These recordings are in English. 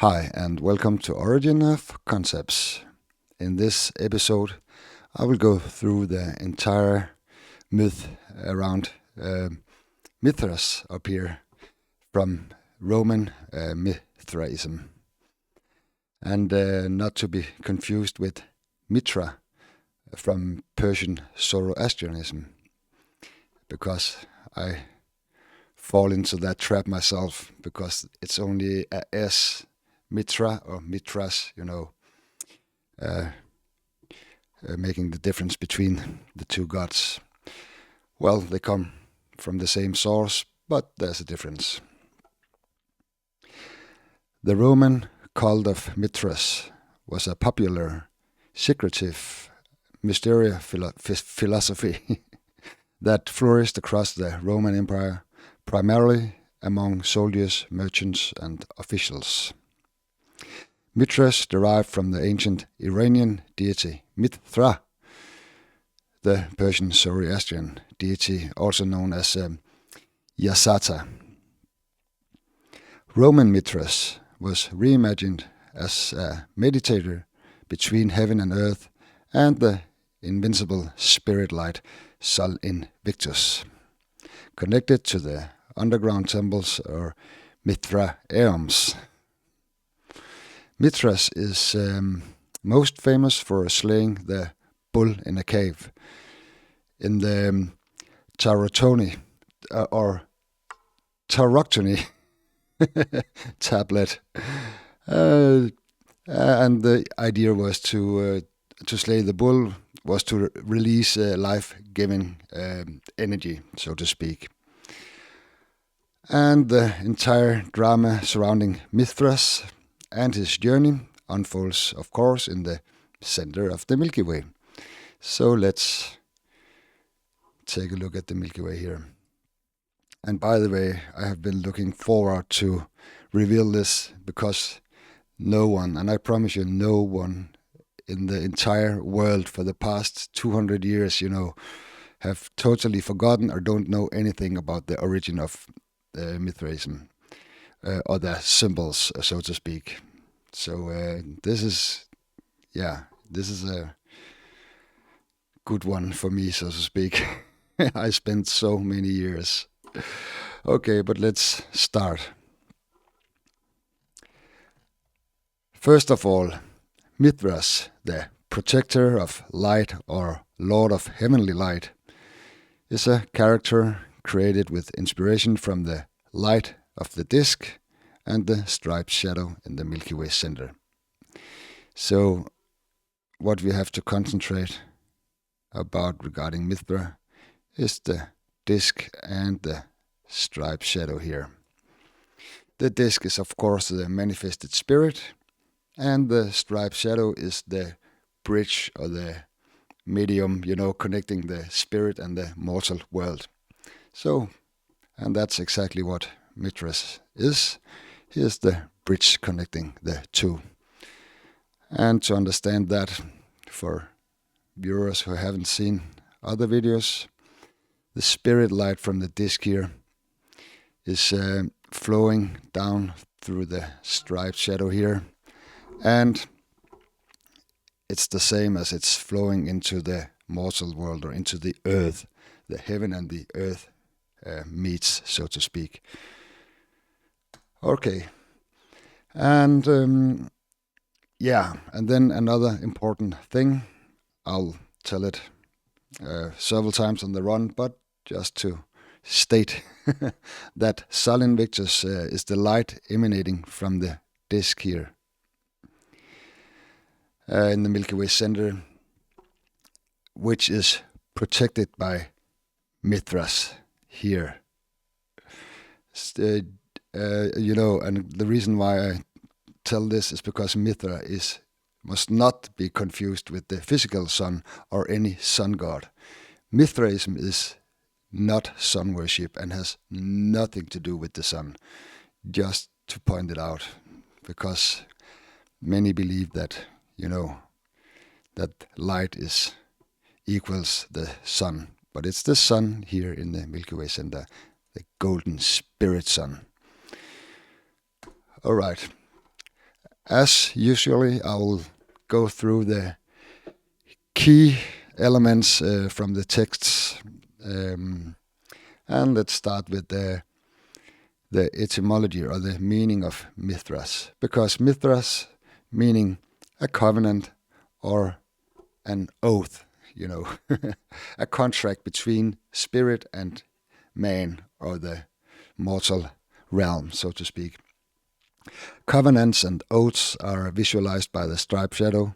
Hi, and welcome to Origin of Concepts. In this episode, I will go through the entire myth around Mithras up here from Roman Mithraism. And not to be confused with Mithra from Persian Zoroastrianism, because I fall into that trap myself, because it's only a S, Mithra or Mithras, making the difference between the two gods. Well, they come from the same source, but there's a difference. The Roman cult of Mithras was a popular, secretive, mysterious philosophy that flourished across the Roman Empire, primarily among soldiers, merchants, and officials. Mithras derived from the ancient Iranian deity Mithra, the Persian Zoroastrian deity, also known as Yasata. Roman Mithras was reimagined as a meditator between heaven and earth and the invincible spirit light Sol Invictus, connected to the underground temples or Mithraisms. Mithras is most famous for slaying the bull in a cave in the Tarotoni Taroctony tablet, and the idea was to slay the bull was to release life-giving energy, so to speak. And the entire drama surrounding Mithras and his journey unfolds, of course, in the center of the Milky Way. So let's take a look at the Milky Way here. And by the way, I have been looking forward to reveal this because no one, and I promise you, no one in the entire world for the past 200 years, have totally forgotten or don't know anything about the origin of Mithraism. Or the symbols, so to speak. So this is a good one for me, so to speak. I spent so many years. Okay, but let's start. First of all, Mithras, the protector of light or lord of heavenly light, is a character created with inspiration from the light of the disk and the striped shadow in the Milky Way center. So what we have to concentrate about regarding Mithra is the disk and the striped shadow here. The disk is of course the manifested spirit, and the striped shadow is the bridge or the medium, connecting the spirit and the mortal world. So, and that's exactly what Mithras is. He is the bridge connecting the two. And to understand that, for viewers who haven't seen other videos, the spirit light from the disc here is flowing down through the striped shadow here, and it's the same as it's flowing into the mortal world or into the earth. The heaven and the earth meets, so to speak. Okay, and and then another important thing, I'll tell it several times on the run, but just to state that Sol Invictus is the light emanating from the disk here in the Milky Way center, which is protected by Mithras here. And the reason why I tell this is because Mithra must not be confused with the physical sun or any sun god. Mithraism is not sun worship and has nothing to do with the sun. Just to point it out, because many believe that, that light equals the sun. But it's the sun here in the Milky Way center, the golden spirit sun. All right. As usually, I will go through the key elements from the texts, and let's start with the etymology or the meaning of Mithras, because Mithras meaning a covenant or an oath, a contract between spirit and man, or the mortal realm, so to speak. Covenants and oaths are visualized by the striped shadow.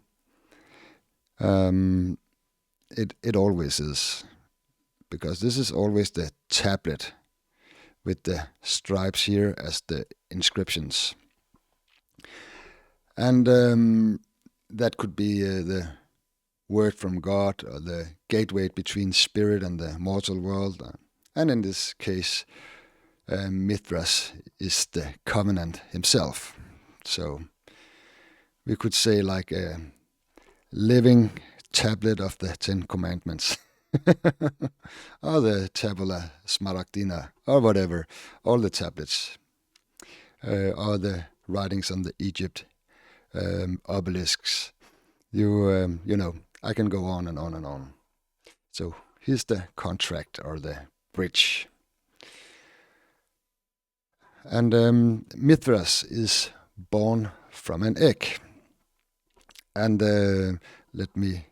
It always is, because this is always the tablet with the stripes here as the inscriptions. And that could be the word from God, or the gateway between spirit and the mortal world. And in this case, Mithras is the covenant himself. So we could say like a living tablet of the Ten Commandments. Or the Tabula Smaragdina, or whatever, all the tablets, or the writings on the Egypt obelisks. I can go on and on and on. So here's the contract, or the bridge. And Mithras is born from an egg. And let me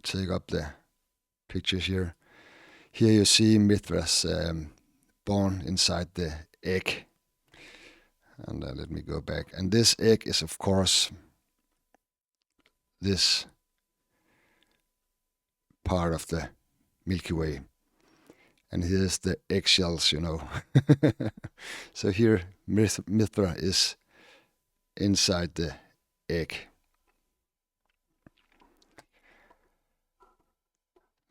take up the pictures here. Here you see Mithras born inside the egg. And let me go back. And this egg is, of course, this part of the Milky Way. And here's the eggshells, So here Mithra is inside the egg.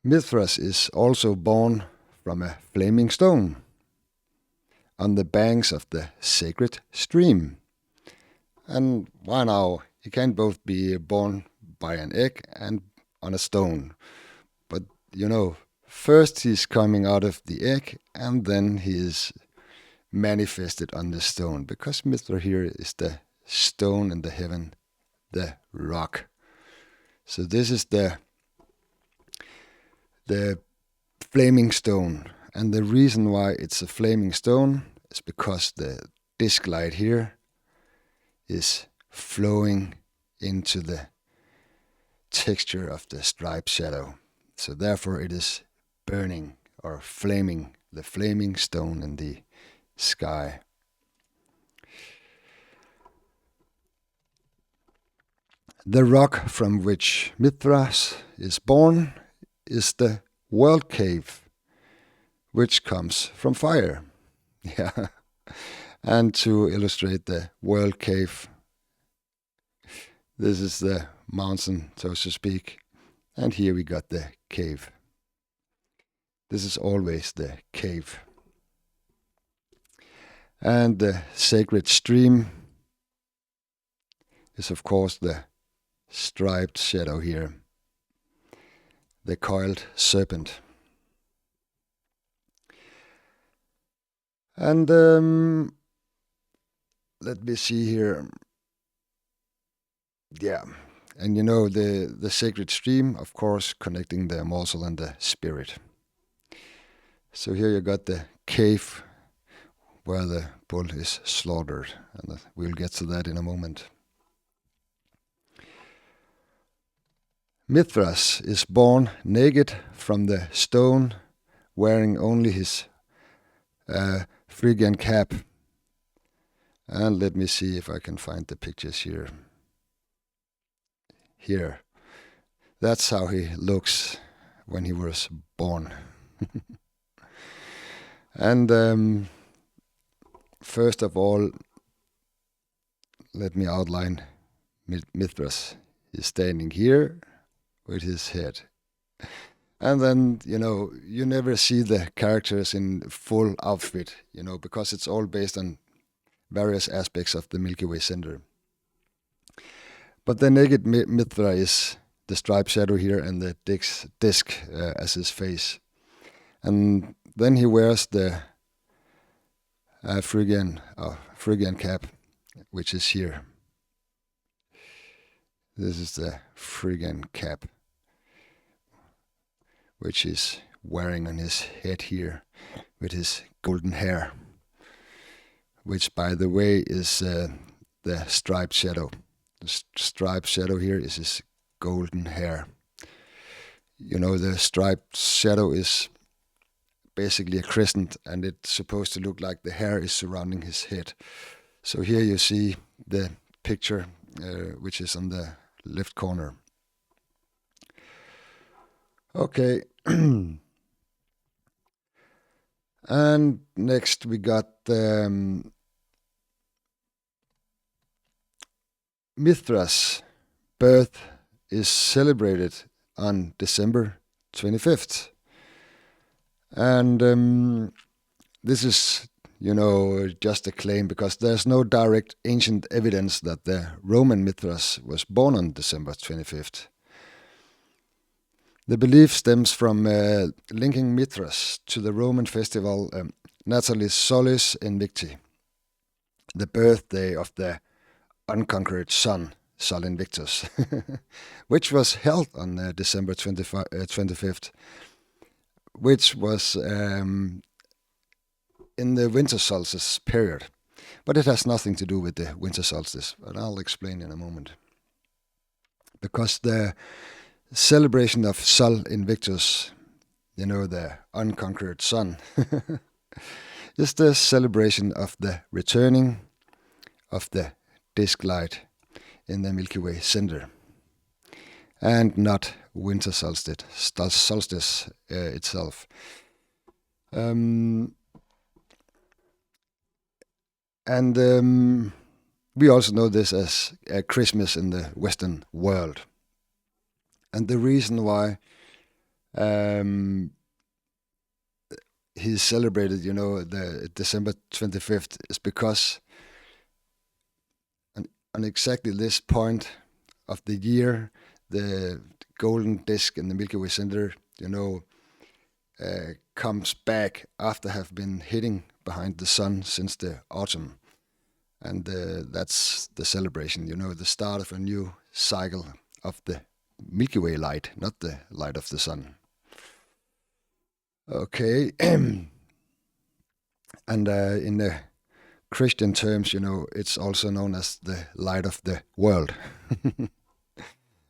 Mithras is also born from a flaming stone on the banks of the sacred stream. And why now? He can't both be born by an egg and on a stone. But, first he's coming out of the egg, and then he is manifested on the stone, because Mithra here is the stone in the heaven, the rock. So this is the flaming stone. And the reason why it's a flaming stone is because the disc light here is flowing into the texture of the striped shadow. So therefore it is burning or flaming, the flaming stone in the sky. The rock from which Mithras is born is the world cave, which comes from fire. Yeah. And to illustrate the world cave, this is the mountain, so to speak, and here we got the cave. This is always the cave. And the sacred stream is, of course, the striped shadow here, the coiled serpent. And let me see here. Yeah, and the sacred stream, of course, connecting the mortal and the spirit. So here you got the cave where the bull is slaughtered, and we'll get to that in a moment. Mithras is born naked from the stone, wearing only his Phrygian cap. And let me see if I can find the pictures here. Here. That's how he looks when he was born. And first of all, let me outline Mithras. He's standing here with his head. And then, you never see the characters in full outfit, because it's all based on various aspects of the Milky Way center. But the naked Mithra is the striped shadow here, and the disc as his face. And then he wears the Phrygian cap, which is here. This is the Phrygian cap, which he's wearing on his head here with his golden hair, which, by the way, is the striped shadow. The striped shadow here is his golden hair. You know, the striped shadow is basically a crescent, and it's supposed to look like the hair is surrounding his head. So here you see the picture, which is on the left corner. Okay. And next we got Mithras' birth is celebrated on December 25th. And this is, just a claim, because there's no direct ancient evidence that the Roman Mithras was born on December 25th. The belief stems from linking Mithras to the Roman festival Natalis Solis Invicti, the birthday of the unconquered sun, Sol Invictus, which was held on December 25th, which was in the winter solstice period. But it has nothing to do with the winter solstice, but I'll explain in a moment. Because the celebration of Sol Invictus, the unconquered sun, is the celebration of the returning of the disk light in the Milky Way center, and not winter solstice itself. And we also know this as Christmas in the Western world. And the reason why he's celebrated, the December 25th, is because on exactly this point of the year, the golden disk in the Milky Way center, comes back after have been hitting behind the sun since the autumn. And that's the celebration, the start of a new cycle of the Milky Way light, not the light of the sun. Okay. And in the Christian terms, it's also known as the light of the world.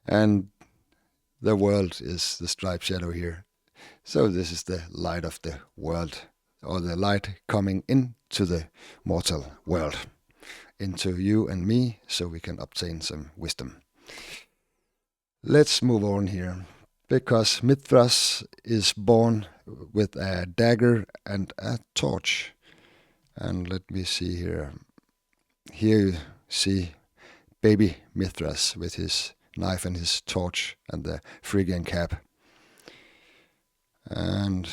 And the world is the striped shadow here. So this is the light of the world, or the light coming into the mortal world, into you and me, so we can obtain some wisdom. Let's move on here, because Mithras is born with a dagger and a torch. And let me see here. Here you see baby Mithras with his knife and his torch and the Phrygian cap. And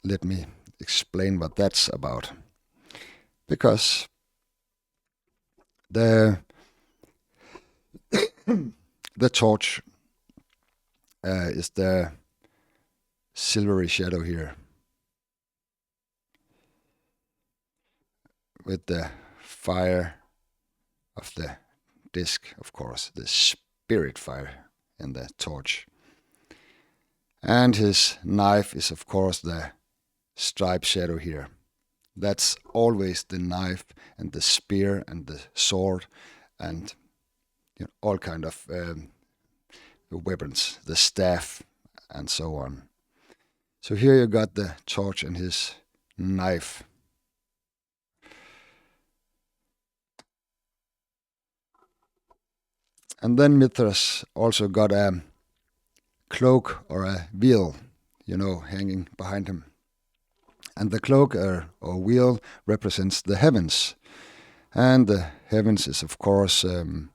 let me explain what that's about. Because the torch is the silvery shadow here, with the fire of the disk, of course, the spirit fire in the torch. And his knife is, of course, the striped shadow here. That's always the knife and the spear and the sword and all kind of weapons, the staff and so on. So here you got the torch and his knife. And then Mithras also got a cloak or a veil, hanging behind him. And the cloak or veil represents the heavens. And the heavens is, of course, the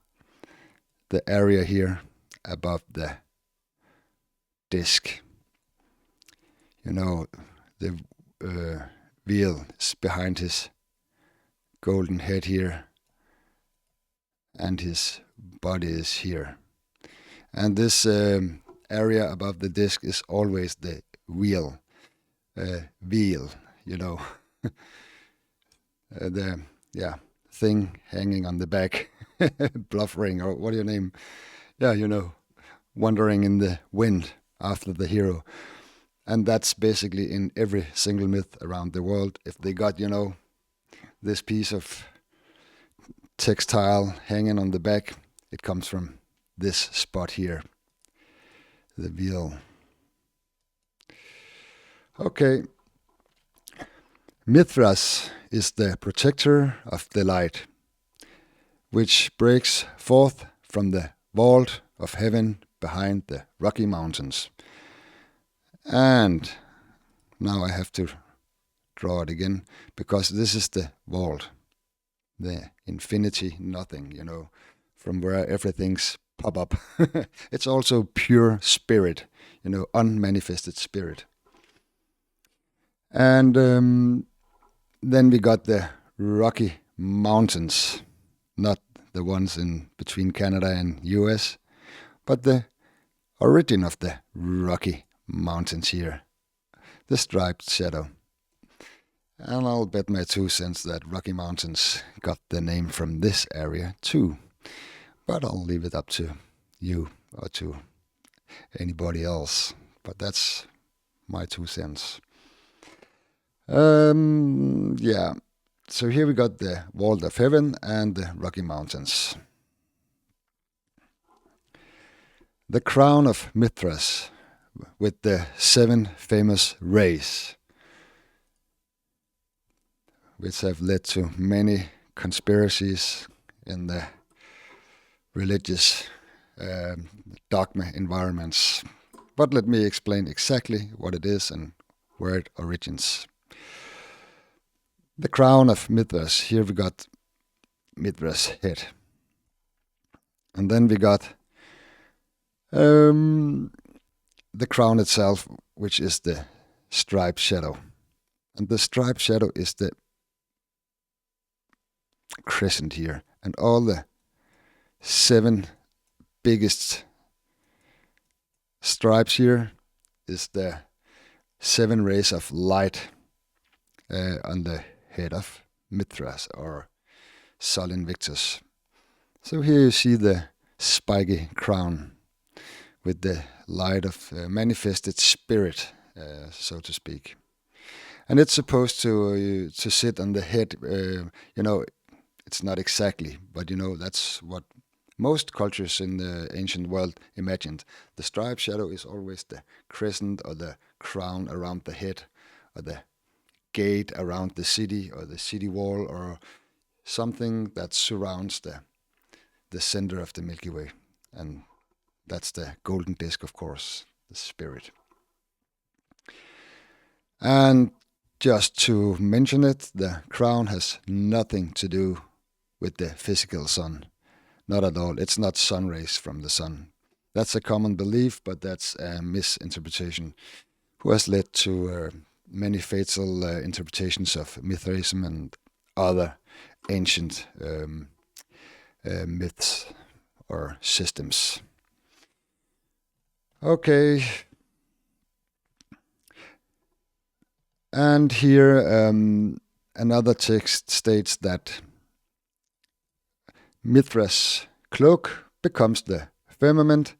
area here above the disk. The veil is behind his golden head here, and his body is here. And this area above the disk is always the veil, the thing hanging on the back, bluffering, or what do you name? Yeah, wandering in the wind after the hero. And that's basically in every single myth around the world. If they got, this piece of textile hanging on the back, it comes from this spot here, the veil. Okay. Mithras is the protector of the light, which breaks forth from the vault of heaven behind the Rocky Mountains. And now I have to draw it again, because this is the vault, the infinity nothing, from where everything's pop up. It's also pure spirit, unmanifested spirit. And then we got the Rocky Mountains, not the ones in between Canada and US, but the origin of the Rocky Mountains here, the striped shadow. And I'll bet my 2 cents that Rocky Mountains got the name from this area too. But I'll leave it up to you or to anybody else. But that's my 2 cents. Yeah. So here we got the Vault of Heaven and the Rocky Mountains. The crown of Mithras with the 7 famous rays, which have led to many conspiracies in the religious dogma environments. But let me explain exactly what it is and where it originates. The crown of Mithras. Here we got Mithras' head. And then we got the crown itself, which is the striped shadow. And the striped shadow is the crescent here. And all the 7 biggest stripes here is the 7 rays of light on the head of Mithras, or Sol Invictus. So here you see the spiky crown with the light of manifested spirit, so to speak. And it's supposed to sit on the head. It's not exactly, but that's what most cultures in the ancient world imagined. The striped shadow is always the crescent or the crown around the head, or the gate around the city, or the city wall, or something that surrounds the center of the Milky Way. And that's the golden disc, of course, the spirit. And just to mention it, the crown has nothing to do with the physical sun. Not at all. It's not sun rays from the sun. That's a common belief, but that's a misinterpretation, who has led to many fatal interpretations of Mithraism and other ancient myths or systems. Okay. And here another text states that Mithras' cloak becomes the firmament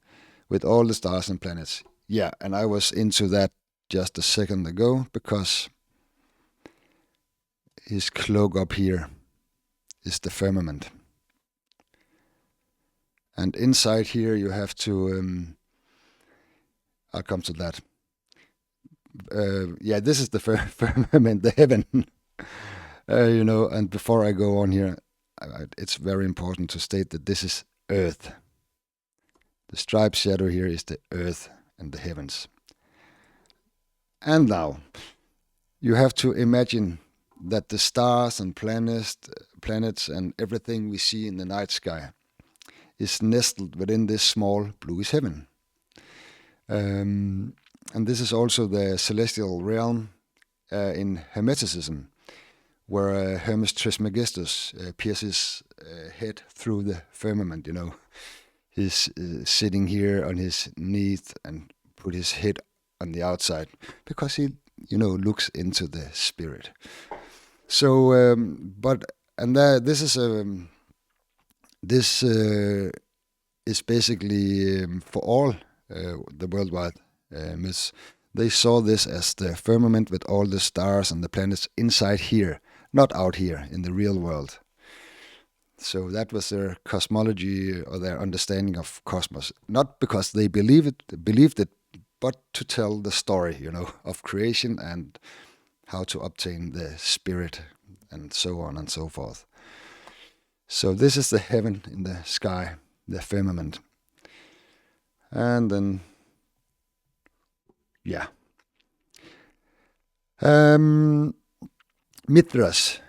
with all the stars and planets. Yeah, and I was into that just a second ago, because his cloak up here is the firmament. And inside here you have to, I'll come to that. This is the firmament, the heaven. And before I go on here, it's very important to state that this is earth. The striped shadow here is the earth and the heavens. And now, you have to imagine that the stars and planets and everything we see in the night sky is nestled within this small bluish heaven. And this is also the celestial realm in Hermeticism, where Hermes Trismegistus pierces head through the firmament. He's sitting here on his knees and put his head on the outside, because he, looks into the spirit. So, but And this is basically for all the worldwide myths. They saw this as the firmament with all the stars and the planets inside here, not out here in the real world. So that was their cosmology or their understanding of cosmos. Not because they believed it, but to tell the story, of creation and how to obtain the spirit and so on and so forth. So this is the heaven in the sky, the firmament. And then, yeah. Mithras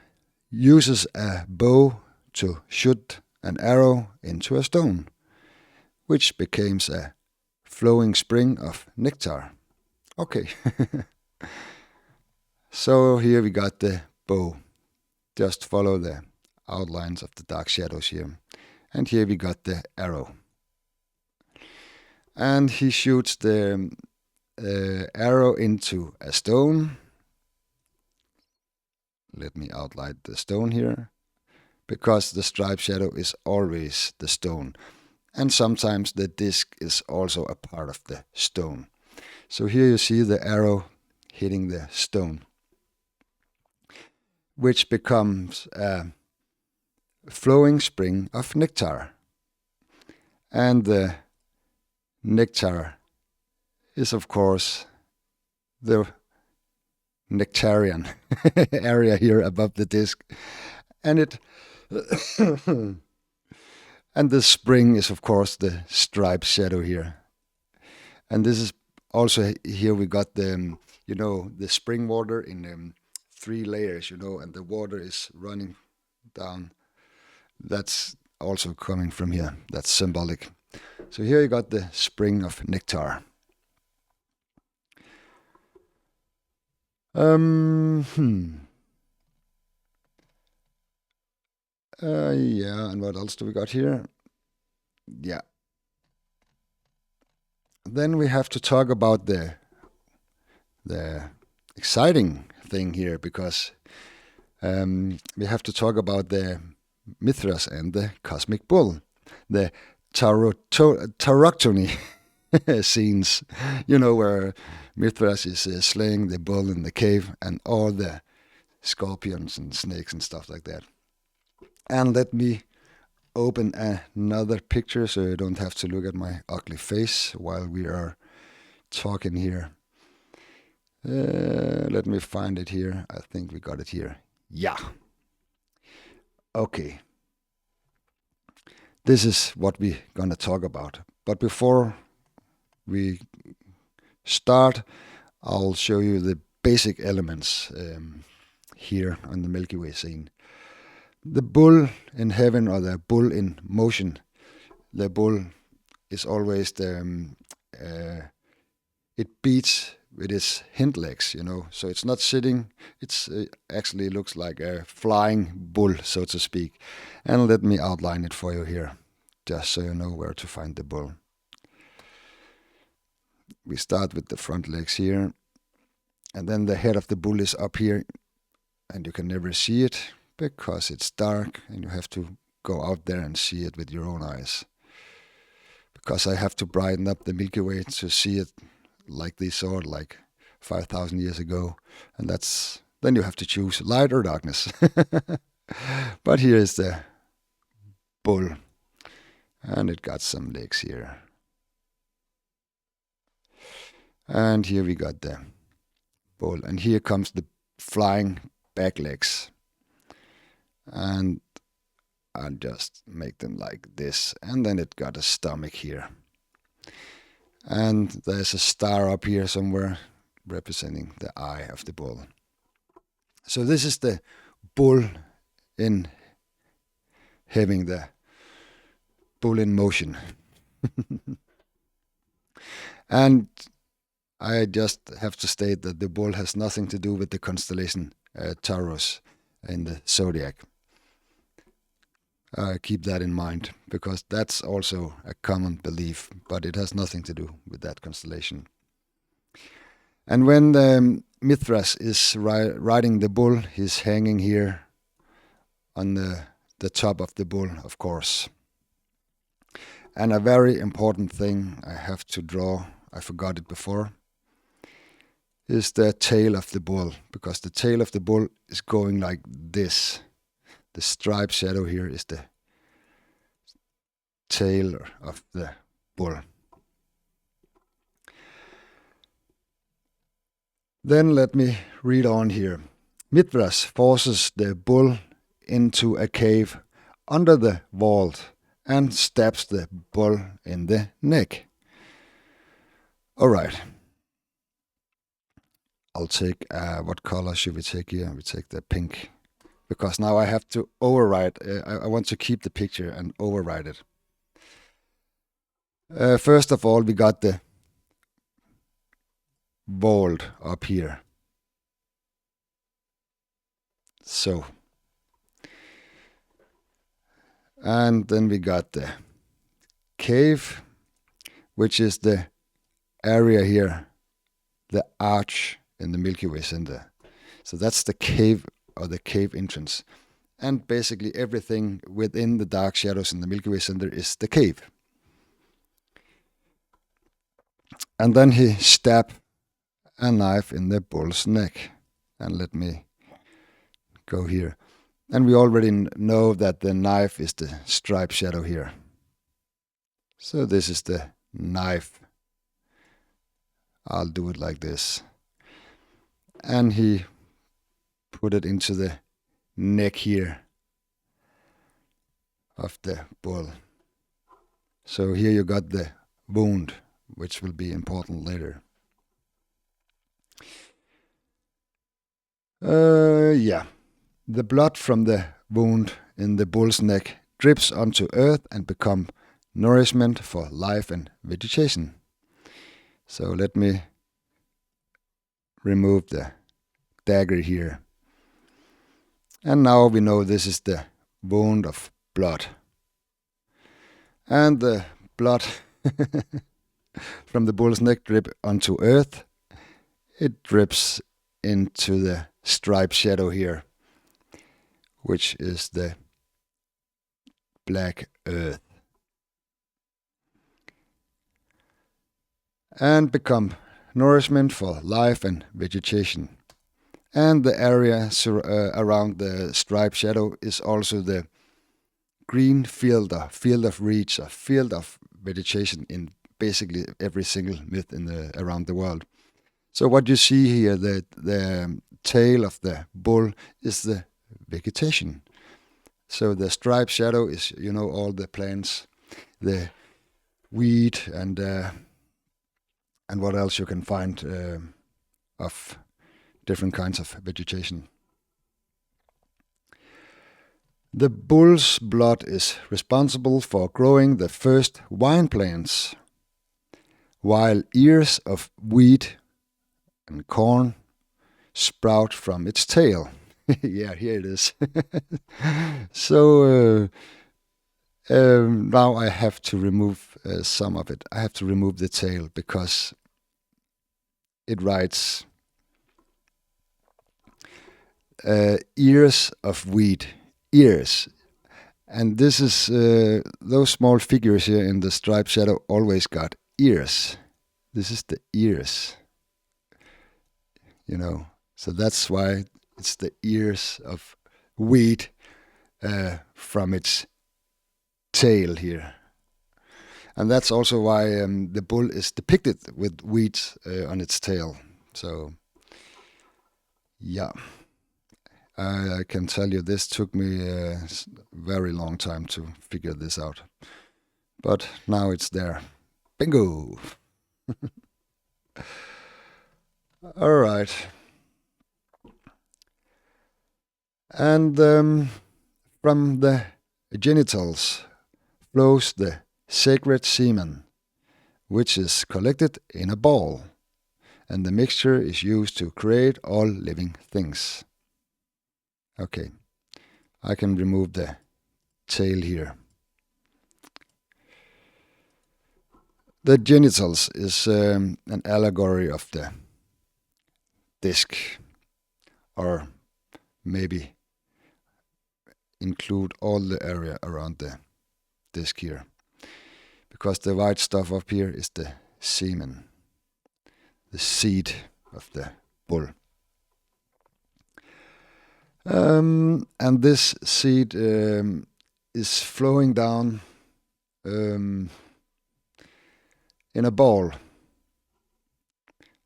uses a bow to shoot an arrow into a stone, which becomes a flowing spring of nectar. Okay. So here we got the bow. Just follow the outlines of the dark shadows here. And here we got the arrow. And he shoots the arrow into a stone. Let me outline the stone here. Because the striped shadow is always the stone. And sometimes the disc is also a part of the stone. So here you see the arrow hitting the stone, which becomes a flowing spring of nectar. And the nectar is, of course, the nectarian area here above the disc. And it and the spring is, of course, the striped shadow here. And this is also here we got the, the spring water in 3 layers, and the water is running down. That's also coming from here. That's symbolic. So here you got the spring of nectar. Yeah, and what else do we got here? Yeah. Then we have to talk about the exciting thing here, because we have to talk about the Mithras and the cosmic bull, the tauroctony scenes, where Mithras is slaying the bull in the cave and all the scorpions and snakes and stuff like that. And let me open another picture so you don't have to look at my ugly face while we are talking here. Let me find it here. I think we got it here. Yeah. Okay. This is what we're gonna talk about. But before we start, I'll show you the basic elements here on the Milky Way scene. The bull in heaven, or the bull in motion, the bull is always it beats with its hind legs, so it's not sitting, it's actually looks like a flying bull, so to speak. And let me outline it for you here, just so you know where to find the bull. We start with the front legs here, and then the head of the bull is up here, and you can never see it because it's dark and you have to go out there and see it with your own eyes. Because I have to brighten up the Milky Way to see it like they saw it like 5,000 years ago. And then you have to choose light or darkness. But here is the bull. And it got some legs here. And here we got the bull. And here comes the flying back legs. And I'll just make them like this. And then it got a stomach here. And there's a star up here somewhere representing the eye of the bull. So this is the bull in having the bull in motion. And I just have to state that the bull has nothing to do with the constellation Taurus in the zodiac. Keep that in mind, because that's also a common belief, but it has nothing to do with that constellation. And when Mithras is riding the bull, he's hanging here on the top of the bull, of course. And a very important thing I have to draw, I forgot it before, is the tail of the bull, because the tail of the bull is going like this. The striped shadow here is the tail of the bull. Then let me read on here. Mithras forces the bull into a cave under the vault and stabs the bull in the neck. All right. I'll take, what color should we take here? We take the pink, because now I have to overwrite. I want to keep the picture and overwrite it. First of all, we got the vault up here. So. And then we got the cave, which is the area here, the arch in the Milky Way center. So that's the cave, or the cave entrance. And basically everything within the dark shadows in the Milky Way center is the cave. And then he stabbed a knife in the bull's neck. And let me go here. And we already know that the knife is the striped shadow here. So this is the knife. I'll do it like this. And he put it into the neck here of the bull. So here you got the wound, which will be important later. Yeah. The blood from the wound in the bull's neck drips onto earth and become nourishment for life and vegetation. So let me remove the dagger here. And now we know this is the wound of blood. And the blood from the bull's neck drip onto earth. It drips into the striped shadow here, which is the black earth, and become nourishment for life and vegetation. And the area around the striped shadow is also the green field, or field of reach, or field of vegetation in basically every single myth around the world. So what you see here, the tail of the bull is the vegetation. So the striped shadow is, all the plants, the wheat, and what else you can find of different kinds of vegetation. The bull's blood is responsible for growing the first wine plants, while ears of wheat and corn sprout from its tail. Yeah, here it is. So now I have to remove some of it. I have to remove the tail, because it writes ears of wheat, ears. And this is, those small figures here in the striped shadow always got ears. This is the ears, So that's why it's the ears of wheat from its tail here. And that's also why the bull is depicted with wheat on its tail. So, yeah. I can tell you this took me a very long time to figure this out. But now it's there. Bingo! All right. And from the genitals flows the sacred semen, which is collected in a ball, and the mixture is used to create all living things. Okay, I can remove the tail here. The genitals is an allegory of the disc, or maybe include all the area around the disc here. Because the white stuff up here is the semen, the seed of the bull. And this seed is flowing down in a ball.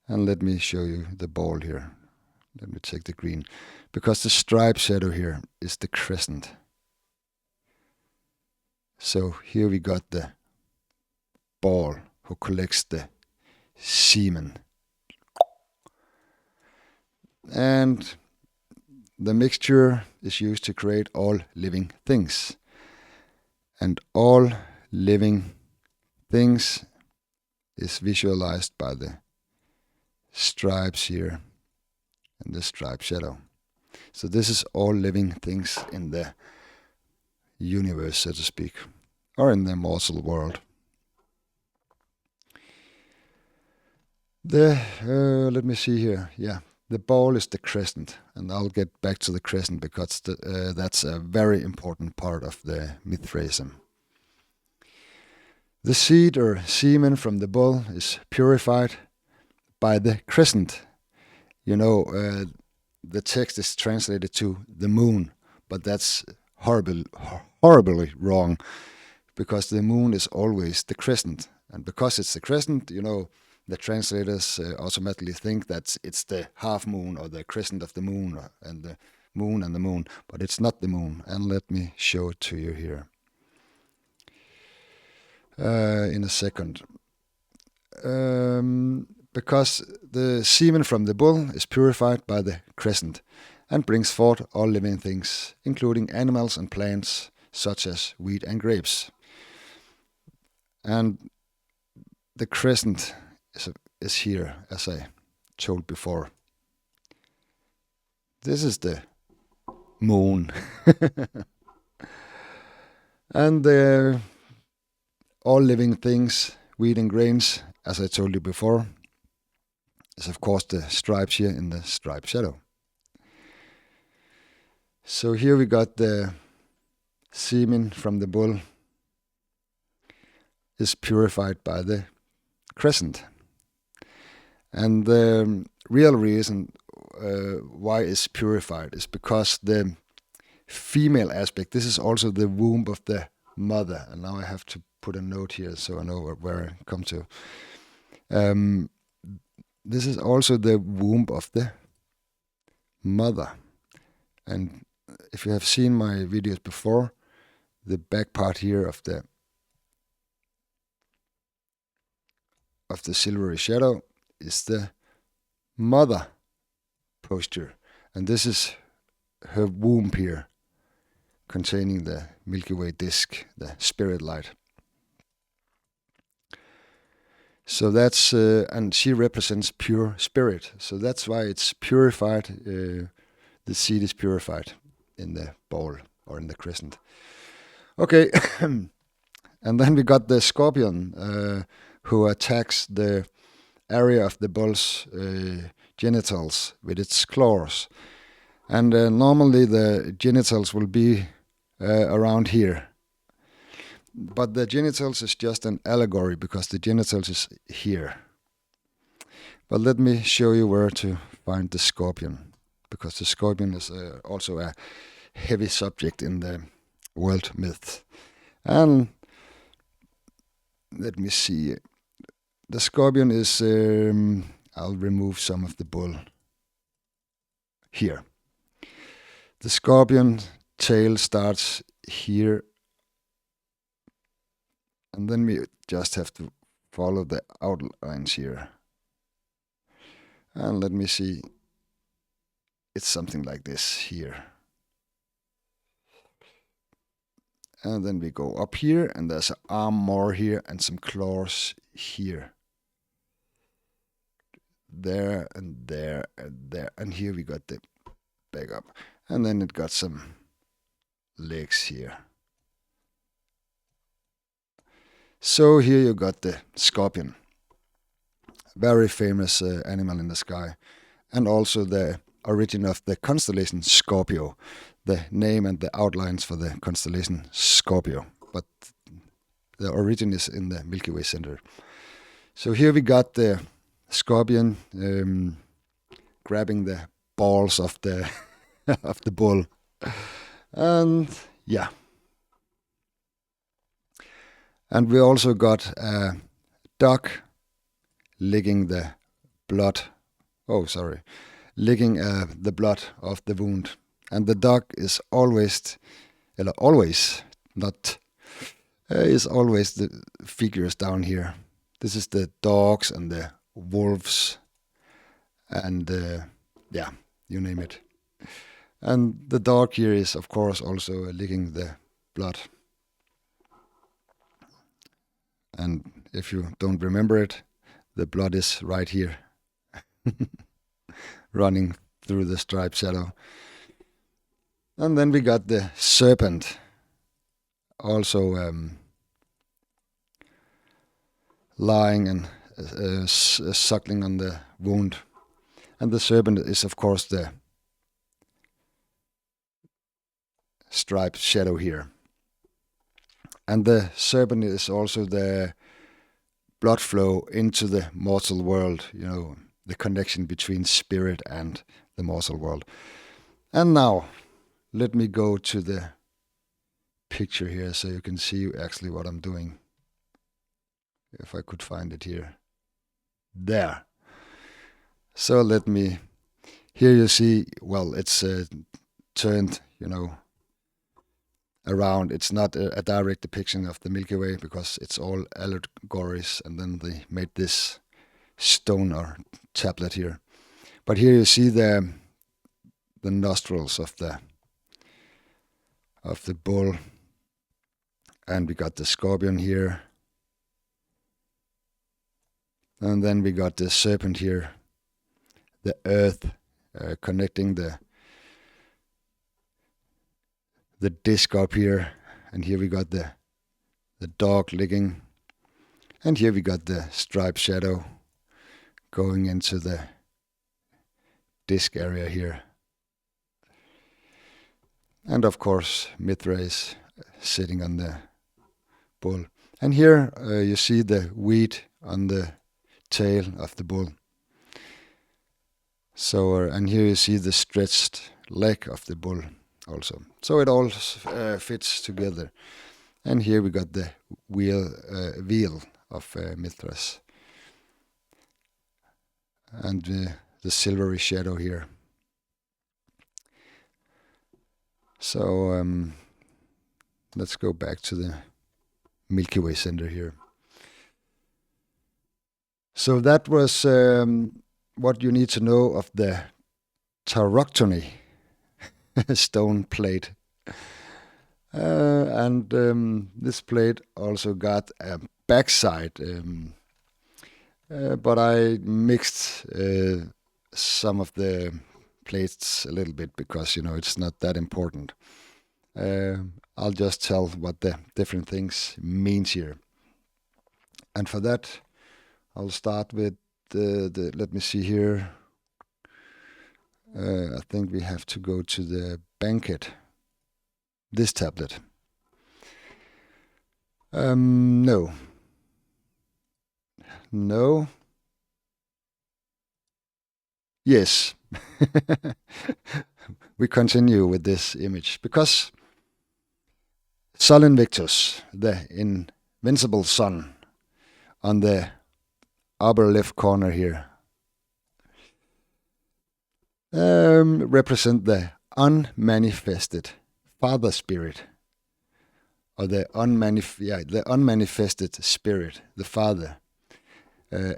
And let me show you the ball here. Let me take the green. Because the stripe shadow here is the crescent. So here we got the ball who collects the semen. And the mixture is used to create all living things. And all living things is visualized by the stripes here and the stripe shadow. So this is all living things in the universe, so to speak, or in the immortal world. Let me see here. Yeah, the ball is the crescent, and I'll get back to the crescent because that's a very important part of the Mithraism. The seed or semen from the bull is purified by the crescent. You know, the text is translated to the moon, but that's horribly wrong, because the moon is always the crescent. And because it's the crescent, you know, the translators automatically think that it's the half moon or the crescent of the moon and the moon, but it's not the moon. And let me show it to you here in a second. Because the semen from the bull is purified by the crescent and brings forth all living things, including animals and plants, such as wheat and grapes. And the crescent is here, as I told before. This is the moon. And all living things, wheat and grains, as I told you before, is of course the stripes here in the stripe shadow. So here we got the semen from the bull is purified by the crescent. And the real reason why it's purified is because the female aspect, this is also the womb of the mother. And now I have to put a note here so I know where I come to. This is also the womb of the mother. And if you have seen my videos before, the back part here of the silvery shadow is the mother posture. And this is her womb here, containing the Milky Way disk, the spirit light. So that's, and she represents pure spirit. So that's why it's purified, the seed is purified in the bowl or in the crescent. Okay, and then we got the scorpion who attacks the area of the bull's genitals with its claws. And normally the genitals will be around here. But the genitals is just an allegory because the genitals is here. But let me show you where to find the scorpion, because the scorpion is also a heavy subject in the world myth. And let me see. The scorpion is, I'll remove some of the bull here. The scorpion tail starts here. And then we just have to follow the outlines here. And let me see. It's something like this here. And then we go up here, and there's an arm more here and some claws here. There and there and there. And here we got the back up. And then it got some legs here. So here you got the scorpion. Very famous animal in the sky. And also the origin of the constellation Scorpio, the name and the outlines for the constellation Scorpio. But the origin is in the Milky Way center. So here we got the scorpion grabbing the balls of the of the bull, and yeah, and we also got a dog licking the blood. Licking the blood of the wound, and the dog is always the figures down here. This is the dogs and the wolves, and yeah, you name it. And the dog here is, of course, also licking the blood. And if you don't remember it, the blood is right here, running through the striped shadow. And then we got the serpent, also lying and suckling on the wound. And the serpent is, of course, the striped shadow here. And the serpent is also the blood flow into the mortal world, the connection between spirit and the mortal world. And now, let me go to the picture here so you can see actually what I'm doing. If I could find it here. There. So here you see, well, it's turned, around. It's not a direct depiction of the Milky Way because it's all allegories, and then they made this stone or tablet here. But here you see the nostrils of the bull, and we got the scorpion here, and then we got the serpent here, the earth connecting the disc up here, and here we got the dog licking, and here we got the striped shadow going into the disc area here. And of course Mithras sitting on the bull. And here you see the wheat on the tail of the bull. So and here you see the stretched leg of the bull also. So it all fits together. And here we got the wheel of Mithras. And the silvery shadow here. So let's go back to the Milky Way center here. So that was what you need to know of the Tauroctony stone plate. And this plate also got a backside, but I mixed some of the plates a little bit because, it's not that important. I'll just tell what the different things means here. And for that, I'll start with let me see here. I think we have to go to the banquet. This tablet. No. Yes. We continue with this image because Sol Invictus, the invincible sun, on the upper left corner here, represent the unmanifested Father Spirit, or the unmanifested Spirit, the Father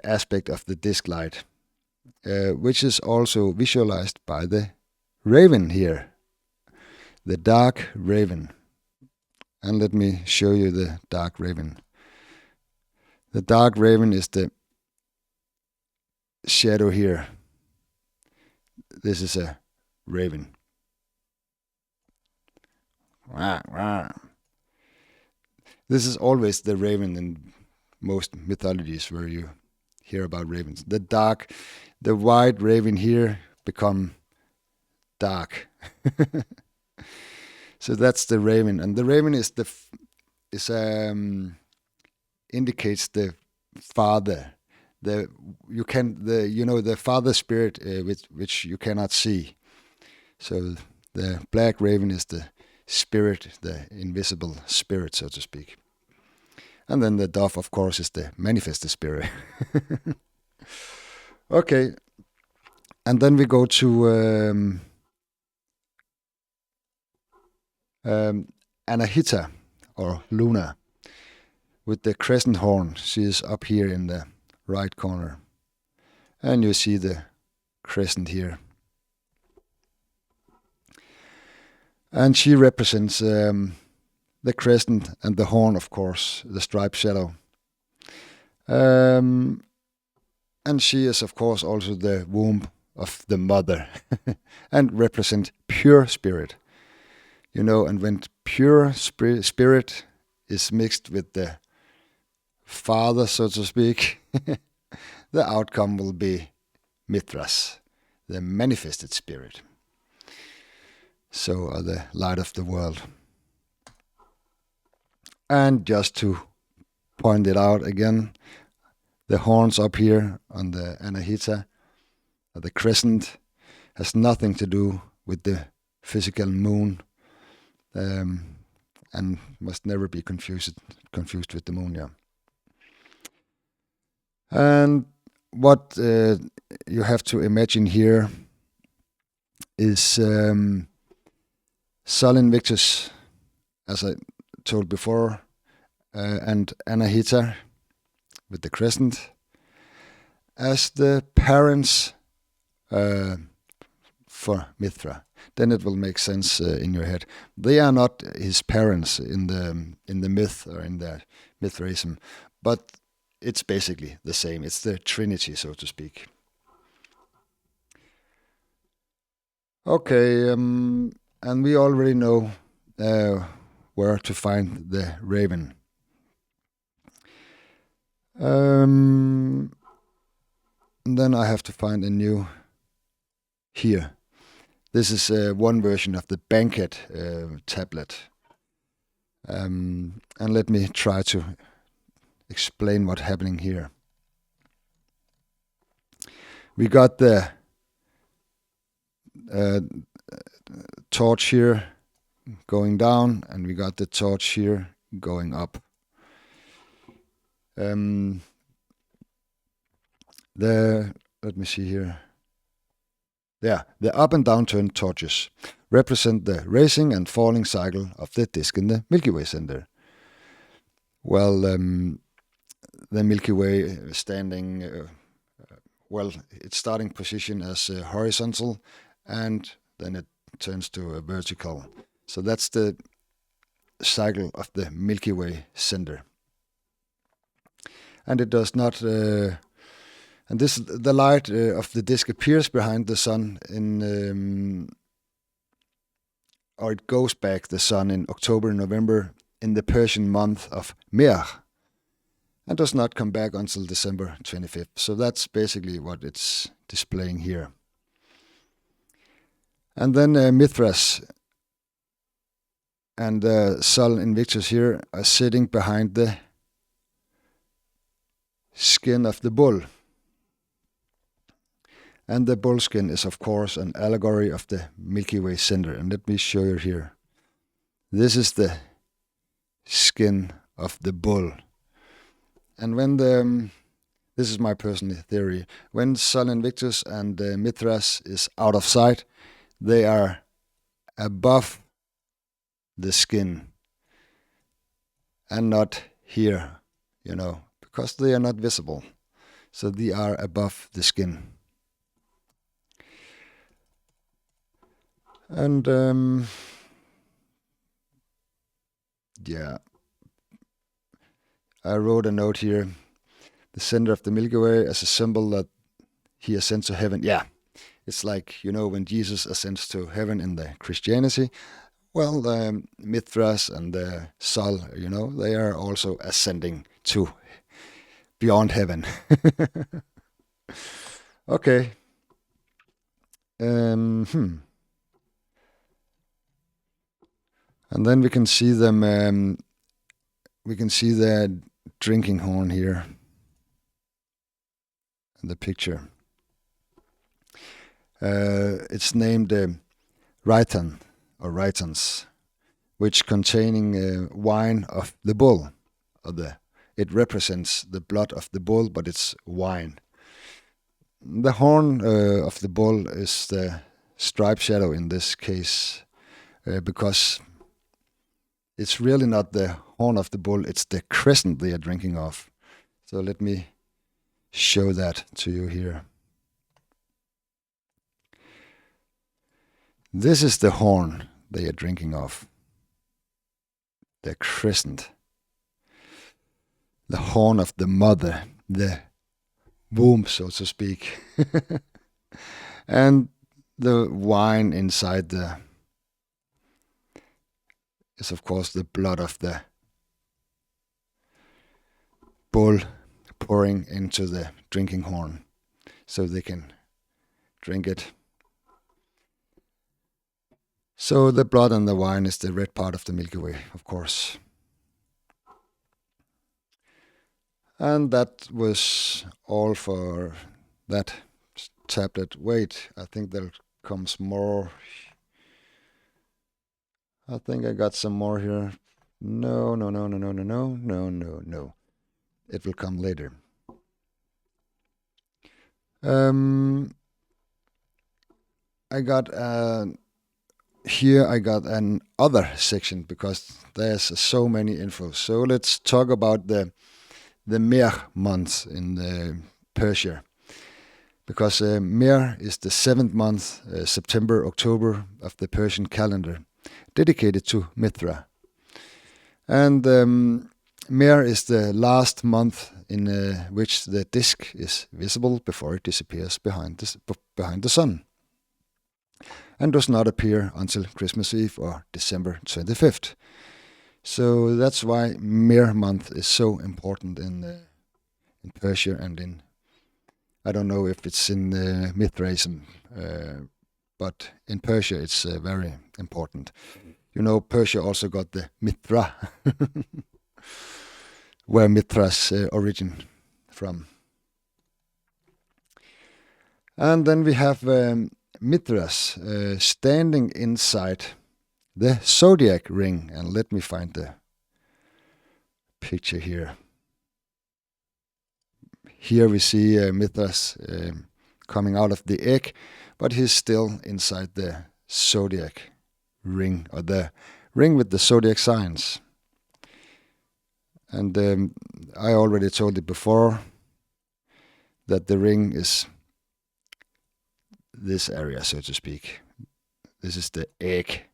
aspect of the disc light, which is also visualized by the raven here, the dark raven. And let me show you the dark raven. The dark raven is the shadow here. This is a raven. This is always the raven in most mythologies where you hear about ravens. The white raven here become dark. So that's the raven, and the raven is indicates the father. The father spirit which you cannot see. So the black raven is the spirit, the invisible spirit, so to speak. And then the dove, of course, is the manifested spirit. Okay, and then we go to Anahita, or Luna, with the crescent horn. She is up here in the right corner. And you see the crescent here. And she represents the crescent and the horn, of course, the striped shadow. And she is, of course, also the womb of the mother and represent pure spirit. And when pure spirit is mixed with the father, so to speak, the outcome will be Mithras, the manifested spirit. So the light of the world. And just to point it out again, the horns up here on the Anahita, the crescent, has nothing to do with the physical moon, and must never be confused with the moon. Yeah. And what you have to imagine here is Sol Invictus, as I told before, and Anahita with the crescent as the parents for Mithra. Then it will make sense in your head. They are not his parents in the myth or in the Mithraism, but it's basically the same. It's the Trinity, so to speak. Okay, and we already know where to find the raven. And then I have to find a new here. This is one version of the banquet tablet. And let me try to explain what's happening here. We got the torch here going down, and we got the torch here going up. Let me see here. Yeah, the up and down turned torches represent the rising and falling cycle of the disk in the Milky Way center. Well, the Milky Way standing, its starting position as horizontal, and then it turns to a vertical. So that's the cycle of the Milky Way center. And it does not... And the light of the disk appears behind the sun or it goes back the sun in October and November in the Persian month of Mehr, and does not come back until December 25th. So that's basically what it's displaying here. And then Mithras and Sol Invictus here are sitting behind the skin of the bull. And the bull skin is, of course, an allegory of the Milky Way center. And let me show you here. This is the skin of the bull. And when this is my personal theory, when Sol Invictus and Mithras is out of sight, they are above the skin and not here, because they are not visible. So they are above the skin. And I wrote a note here. The center of the Milky Way as a symbol that he ascends to heaven. Yeah, it's like, when Jesus ascends to heaven in the Christianity. Well, Mithras and Sol, they are also ascending to beyond heaven. Okay. And then we can see them. We can see the drinking horn here in the picture. It's named Rhyton or Rhytons, which containing wine of the bull. It represents the blood of the bull, but it's wine. The horn of the bull is the striped shadow in this case, because it's really not the horn of the bull, it's the crescent they are drinking off. So let me show that to you here. This is the horn they are drinking off. The crescent. The horn of the mother, the womb, so to speak. And the wine inside is of course the blood of the bull pouring into the drinking horn so they can drink it. So the blood and the wine is the red part of the Milky Way, of course. And that was all for that tablet. Wait, I think there comes more. I think I got some more here. No. It will come later. I got here I got an other section because there's so many info. So let's talk about the Mer month in Persia, because Mer is the 7th month, September, October of the Persian calendar, dedicated to Mithra. And Mer is the last month in which the disk is visible before it disappears behind the sun, and does not appear until Christmas Eve or December 25th. So that's why Mer month is so important in Persia and in, I don't know if it's in Mithraism, but in Persia it's very important. You know, Persia also got the Mithra, where Mithras origin from. And then we have Mithras standing inside the zodiac ring, and let me find the picture here. Here we see Mithras coming out of the egg, but he's still inside the zodiac ring, or the ring with the zodiac signs. And I already told it before that the ring is this area, so to speak. This is the egg.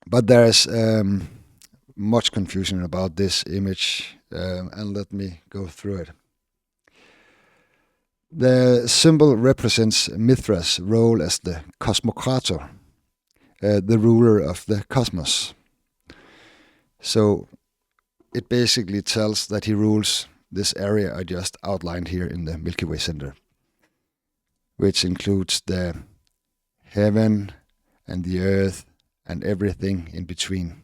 But there is much confusion about this image, and let me go through it. The symbol represents Mithras' role as the cosmocrator, the ruler of the cosmos. So it basically tells that he rules this area I just outlined here in the Milky Way center, which includes the heaven and the earth and everything in between.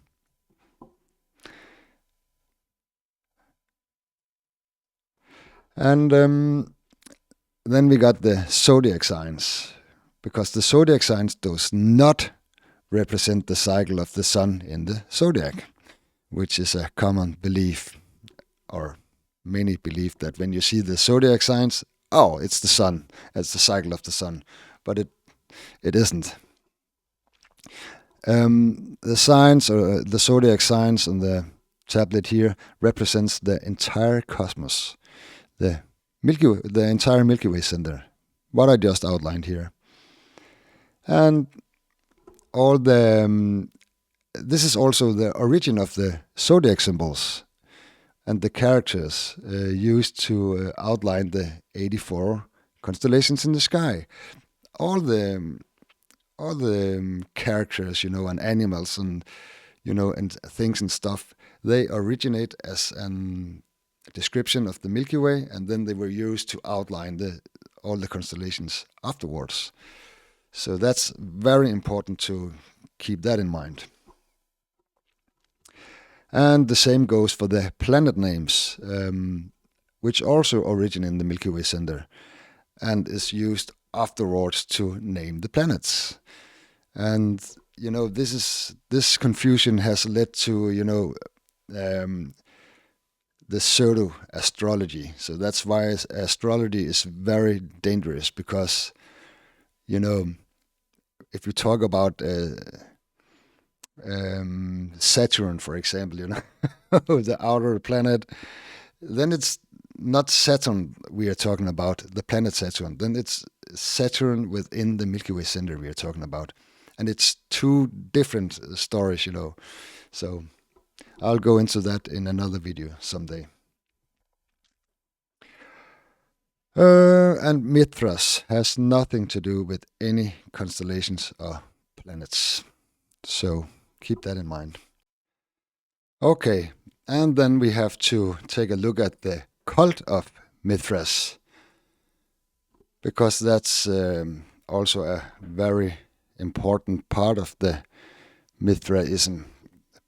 And then we got the zodiac signs, because the zodiac signs does not represent the cycle of the sun in the zodiac, which is a common belief, or many believe that when you see the zodiac signs, oh, it's the sun, it's the cycle of the sun, but it isn't. The signs, or the zodiac signs on the tablet here, represents the entire cosmos, the entire Milky Way center, what I just outlined here, and all the. This is also the origin of the zodiac symbols and the characters used to outline the 84 constellations in the sky. All the characters, and animals and and things and stuff, they originate as a description of the Milky Way, and then they were used to outline all the constellations afterwards. So that's very important to keep that in mind. And the same goes for the planet names, which also originate in the Milky Way center and is used afterwards to name the planets. And this confusion has led to the pseudo astrology. So that's why astrology is very dangerous, because if you talk about Saturn, for example, the outer planet, then it's not Saturn we are talking about, the planet Saturn. Then it's Saturn within the Milky Way center we are talking about. And it's two different stories, So I'll go into that in another video someday. And Mithras has nothing to do with any constellations or planets. So keep that in mind. Okay, and then we have to take a look at the cult of Mithras, because that's also a very important part of the Mithraism.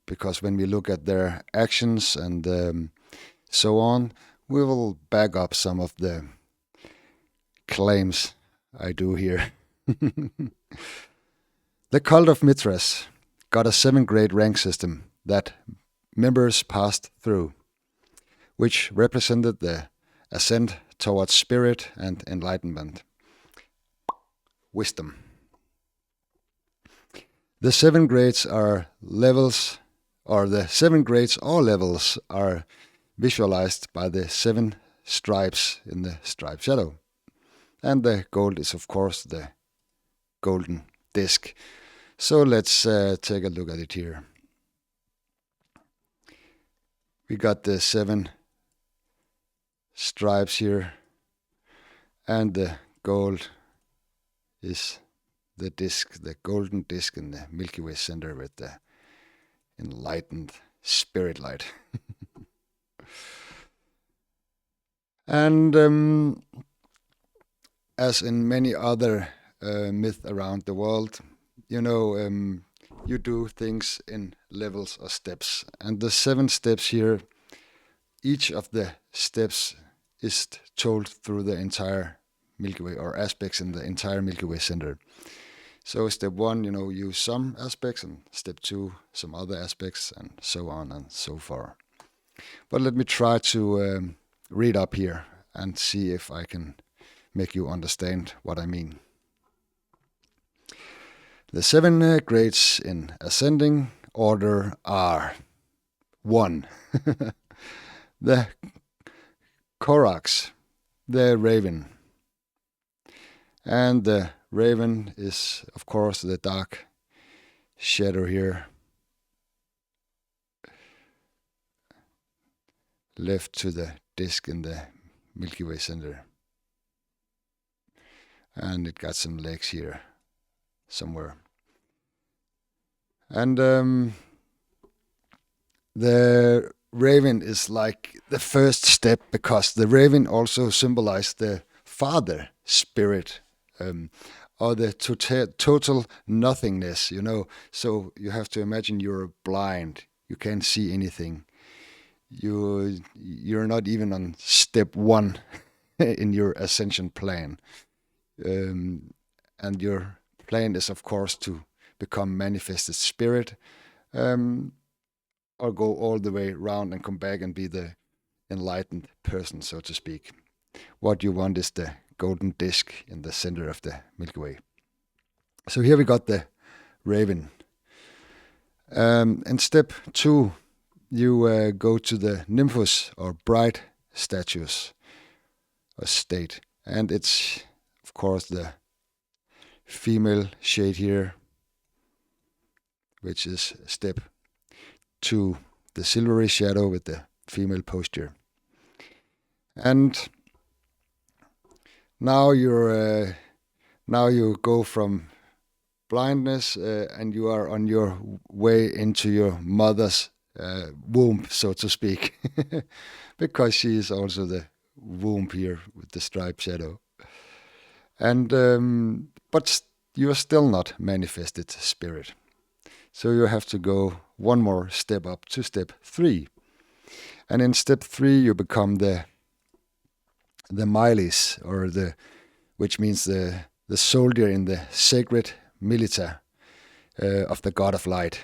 Because when we look at their actions and so on, we will back up some of the claims I do here. The cult of Mithras got a 7-grade rank system that members passed through, which represented the ascent towards spirit and enlightenment. Wisdom. The 7 grades are levels, or the 7 grades or levels are visualized by the 7 stripes in the stripe shadow. And the gold is, of course, the golden disc. So let's take a look at it here. We got the 7 stripes here, and the gold is the disc, the golden disc in the Milky Way center with the enlightened spirit light. And as in many other myths around the world, you do things in levels or steps. And the 7 steps here, each of the steps is told through the entire Milky Way, or aspects in the entire Milky Way center. So step 1, use some aspects, and step 2, some other aspects, and so on and so far. But let me try to read up here and see if I can make you understand what I mean. The 7 grades in ascending order are: 1. The Corax, the raven. And the raven is, of course, the dark shadow here, left to the disk in the Milky Way center. And it got some legs here somewhere. And the raven is like the first step, because the raven also symbolizes the father spirit, or the total nothingness, So you have to imagine you're blind, you can't see anything. You're not even on step 1 in your ascension plan. And your plan is, of course, to become manifested spirit, or go all the way around and come back and be the enlightened person, so to speak. What you want is the golden disc in the center of the Milky Way. So here we got the raven. In step 2, you go to the nymphos, or bright statues, or state. And it's, of course, the female shade here, which is step 2, the silvery shadow with the female posture. And now you go from blindness, and you are on your way into your mother's womb, so to speak, because she is also the womb here with the striped shadow. And but you are still not manifested spirit. So you have to go one more step up to step 3. And in step 3 you become the milis, or which means the soldier in the sacred militia of the god of light.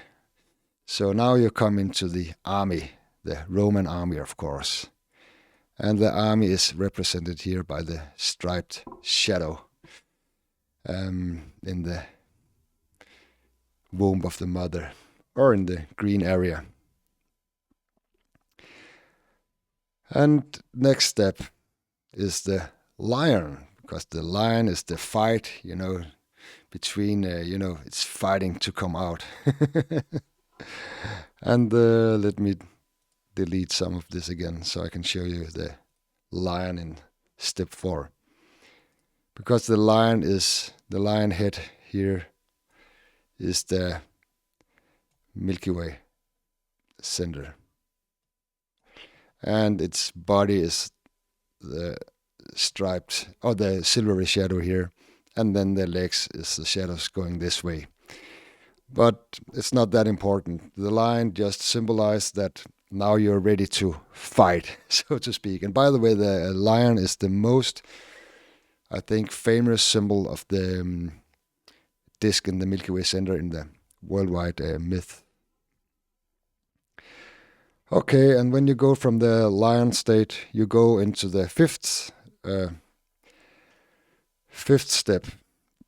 So now you come into the army, the Roman army, of course. And the army is represented here by the striped shadow in the womb of the mother, or in the green area. And next step is the lion, because the lion is the fight, between, it's fighting to come out. And let me delete some of this again so I can show you the lion in step 4. Because the lion head here is the Milky Way center. And its body is the striped, or the silvery shadow here. And then the legs is the shadows going this way. But it's not that important. The lion just symbolizes that now you're ready to fight, so to speak. And by the way, the lion is the most, I think, famous symbol of the disk in the Milky Way center in the worldwide myth. Okay, and when you go from the lion state, you go into the fifth step,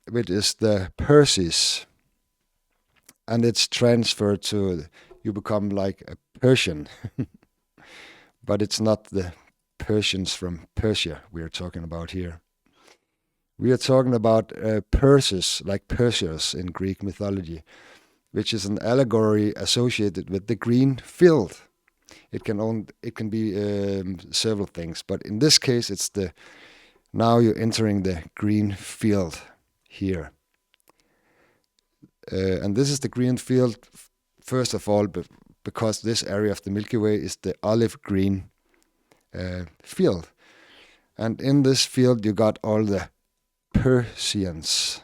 which is the Persis. And it's transferred to, you become like a Persian. But it's not the Persians from Persia we are talking about here. We are talking about Perseus, like Perseus in Greek mythology, which is an allegory associated with the green field. It can be several things, but in this case, it's now you're entering the green field here. And this is the green field, first of all, because this area of the Milky Way is the olive green field. And in this field, you got all the Persians,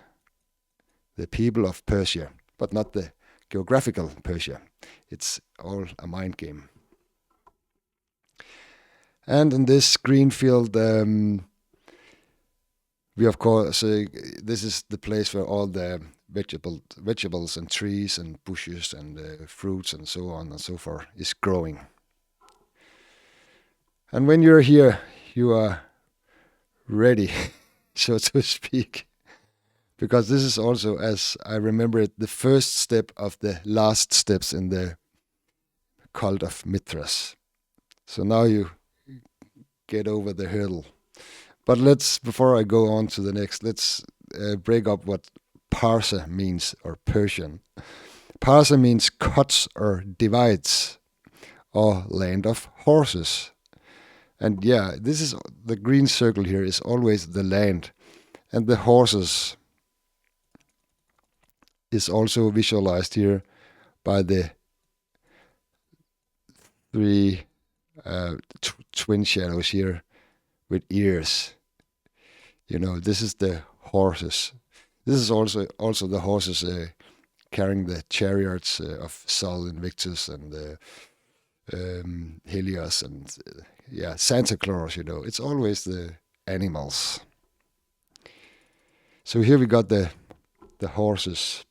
the people of Persia, but not the geographical Persia. It's all a mind game. And in this green field, we of course, this is the place where all the vegetables and trees and bushes and fruits and so on and so forth is growing. And when you're here, you are ready, so to speak, because this is also, as I remember it, the first step of the last steps in the cult of Mithras. So now you get over the hurdle. But before I go on to the next, let's break up what Parsa means, or Persian. Parsa means cuts or divides, or land of horses. And yeah, this is the green circle here is always the land, and the horses is also visualized here by the 3 twin shadows here with ears. This is the horses. This is also the horses carrying the chariots of Sol, Invictus, and Helios, and Santa Claus. It's always the animals. So here we got the horses,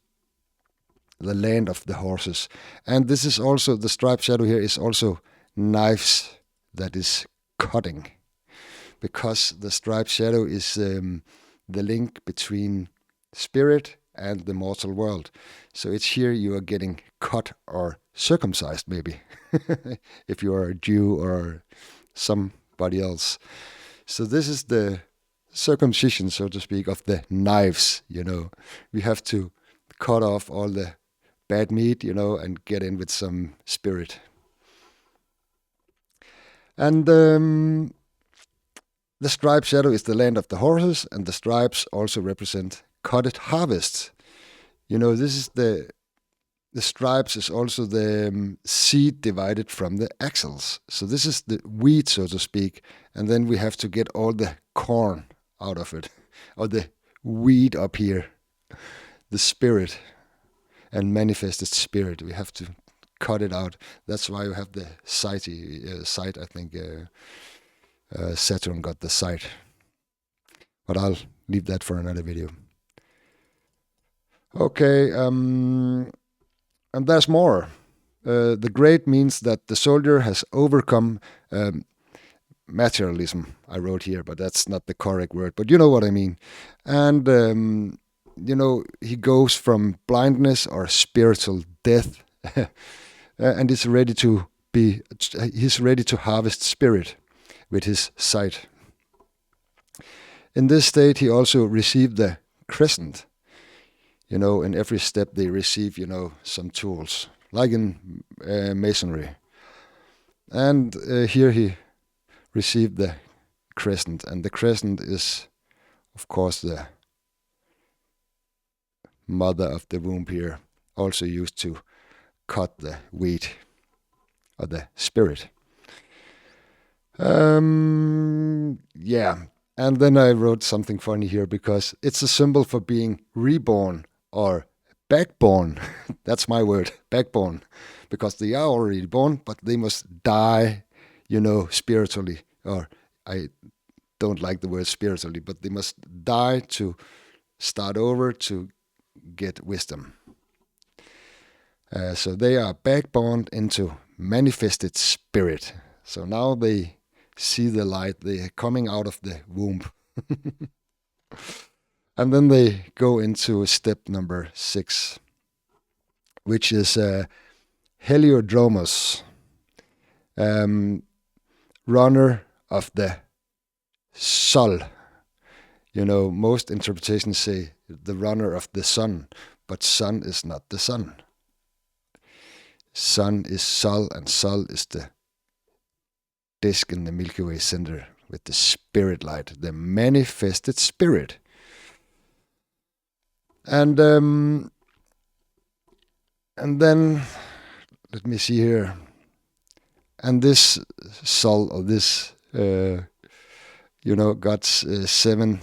the land of the horses, and this is also the striped shadow here is also knives that is cutting, because the striped shadow is the link between spirit and the mortal world. So it's here you are getting cut or circumcised, maybe, if you are a Jew or somebody else. So this is the circumcision, so to speak, of the knives. We have to cut off all the bad meat, and get in with some spirit. And the striped shadow is the land of the horses, and the stripes also represent cutted harvests. This is the stripes is also the seed divided from the axles. So this is the wheat, so to speak, and then we have to get all the corn out of it, or the wheat up here. the spirit and manifested spirit. We have to cut it out. That's why you have the sight. I think Saturn got the sight. But I'll leave that for another video. Okay, and there's more. The great means that the soldier has overcome materialism, I wrote here, but that's not the correct word, but you know what I mean. And, he goes from blindness or spiritual death and he's ready to harvest spirit with his sight. In this state, he also received the crescent. In every step they receive, some tools, like in masonry. And here he received the crescent. And the crescent is, of course, the mother of the womb here, also used to cut the wheat or the spirit. And then I wrote something funny here because it's a symbol for being reborn or backborn. That's my word, backborn. Because they are already born, but they must die, spiritually. Or I don't like the word spiritually, but they must die to start over to get wisdom. So they are backborn into manifested spirit. So now they see the light. They are coming out of the womb. And then they go into step number 6, which is Heliodromos, runner of the sol. Most interpretations say the runner of the sun, but sun is not the sun. Sun is Sol, and Sol is the disk in the Milky Way center with the spirit light, the manifested spirit. And then, let me see here. And this Sol, or this, got 7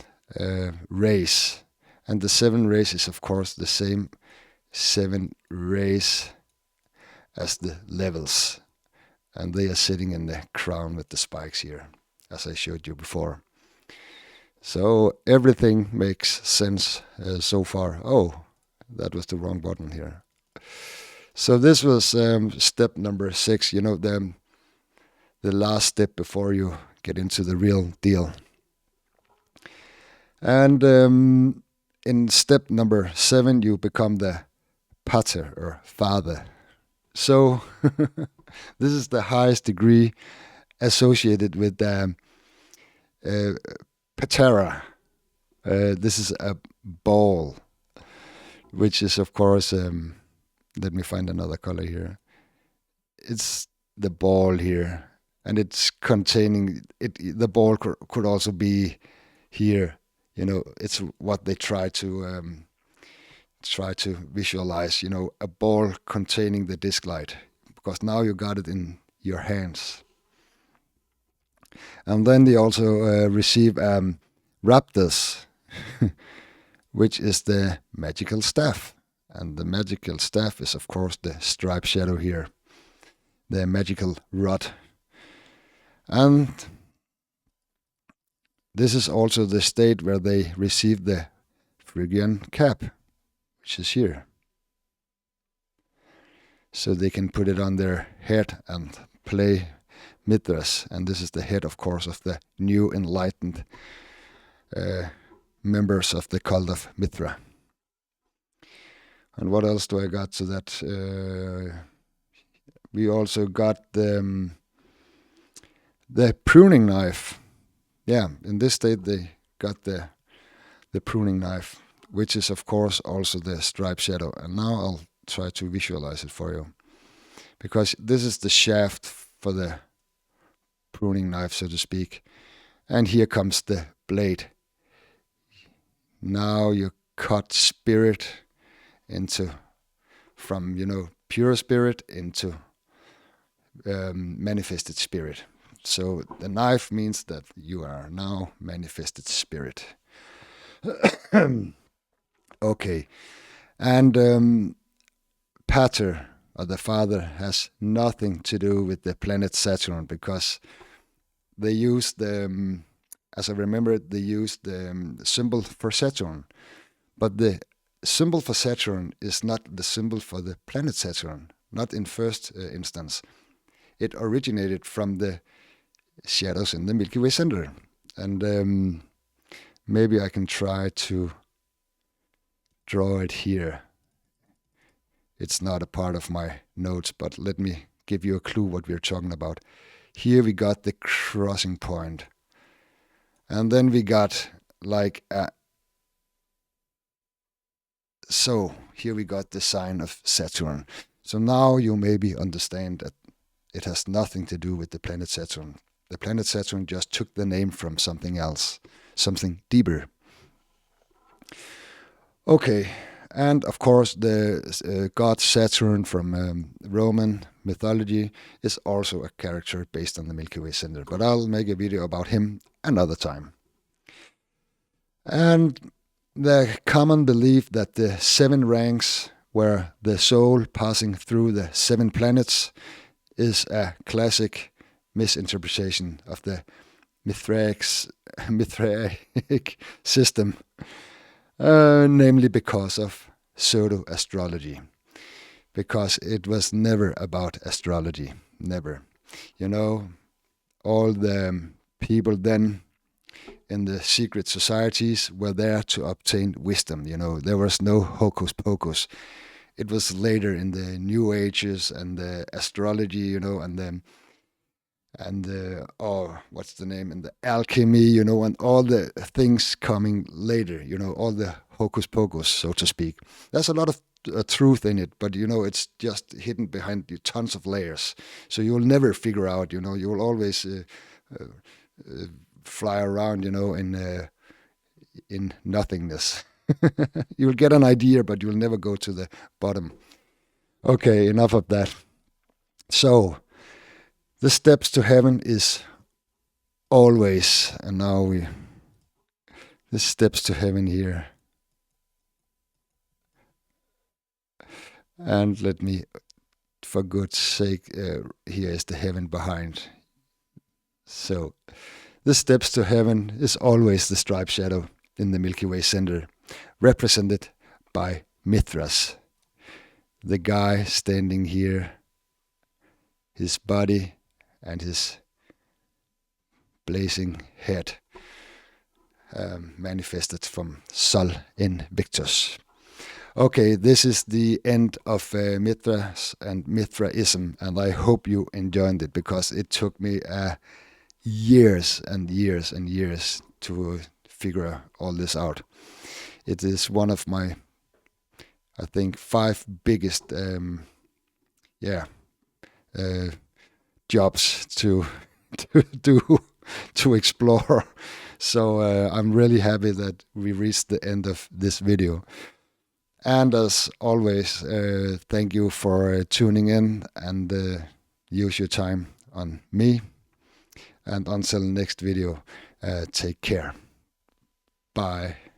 rays. And the 7 rays is, of course, the same 7 rays as the levels. And they are sitting in the crown with the spikes here, as I showed you before. So everything makes sense so far. Oh, that was the wrong button here. So this was step number 6, the last step before you get into the real deal. And in step number 7, you become the pater, or father. So this is the highest degree associated with patera. This is a ball, which is, of course, let me find another color here. It's the ball here, and it's containing it. The ball could also be here. It's what they try to visualize. A ball containing the disc light, because now you got it in your hands. And then they also receive raptors, which is the magical staff. And the magical staff is, of course, the striped shadow here, the magical rod. And this is also the state where they receive the Phrygian cap, which is here. So they can put it on their head and play Mithras. And this is the head, of course, of the new enlightened members of the cult of Mithra. And what else do I got to that? We also got the pruning knife. Yeah, in this state they got the pruning knife, which is, of course, also the striped shadow. And now I'll try to visualize it for you, because this is the shaft for the pruning knife, so to speak. And here comes the blade. Now you cut spirit from pure spirit into manifested spirit. So the knife means that you are now manifested spirit. Okay, And Pater, or the father, has nothing to do with the planet Saturn, because they used the, as I remember it, they used the symbol for Saturn. But the symbol for Saturn is not the symbol for the planet Saturn, not in first instance. It originated from the shadows in the Milky Way center. And maybe I can try to draw it here. It's not a part of my notes, but let me give you a clue what we're talking about. Here we got the crossing point. And then we got like a... So here we got the sign of Saturn. So now you maybe understand that it has nothing to do with the planet Saturn. The planet Saturn just took the name from something else, something deeper. Okay, and of course the god Saturn from Roman mythology is also a character based on the Milky Way center, but I'll make a video about him another time. And the common belief that the 7 ranks were the soul passing through the 7 planets is a classic misinterpretation of the Mithraic system, namely because of pseudo-astrology, because it was never about astrology, never. You know, all the people then in the secret societies were there to obtain wisdom. You know, there was no hocus pocus. It was later in the New Ages and the astrology, you know, and the what's the name, and the alchemy, you know, and all the things coming later, you know, all the hocus pocus, so to speak. There's a lot of truth in it, but you know, it's just hidden behind tons of layers. So you'll never figure out, you know, you'll always fly around, you know, in nothingness. You'll get an idea, but you'll never go to the bottom. Okay, enough of that. So, the steps to heaven is always, and now the steps to heaven here. And let me, for God's sake, here is the heaven behind. So, the steps to heaven is always the striped shadow in the Milky Way center, represented by Mithras, the guy standing here, his body and his blazing head manifested from Sol Invictus. Okay, this is the end of Mithras and Mithraism, and I hope you enjoyed it, because it took me years and years and years to figure all this out. It is one of my, I think, 5 biggest jobs to do, to explore. So I'm really happy that we reached the end of this video. And as always, thank you for tuning in, and use your time on me. And until next video, take care. Bye.